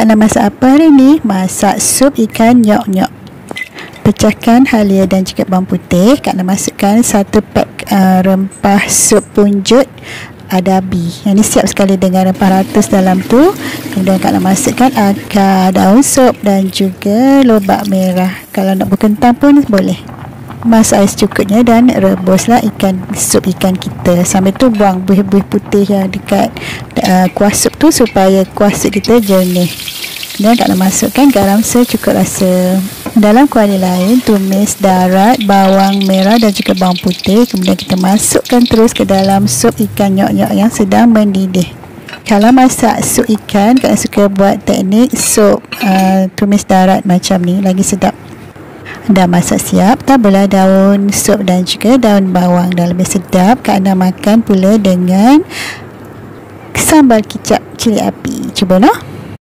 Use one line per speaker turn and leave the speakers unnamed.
Kak nak masak apa hari ni? Masak sup ikan nyok-nyok. Pecahkan halia dan juga bawang putih. Kak nak masukkan 1 pack rempah sup punjut adabi. Yang ni siap sekali dengan rempah ratus dalam tu. Kemudian Kak nak masukkan akar, daun sup dan juga lobak merah. Kalau nak berkentang pun boleh. Masak air secukupnya dan rebuslah sup ikan kita. Sambil tu buang buih-buih putih yang dekat kuah sup tu supaya kuah sup kita jernih. Kemudian Kak nak masukkan garam secukup rasa. Dalam kuah lain, tumis darat, bawang merah dan juga bawang putih. Kemudian kita masukkan terus ke dalam sup ikan nyok-nyok yang sedang mendidih. Kalau masak sup ikan, Kak suka buat teknik sup tumis darat macam ni, lagi sedap. Dah masak siap, taburlah daun sup dan juga daun bawang. Dah lebih sedap. Kak nak makan pula dengan sambal kicap cili api. Cuba noh.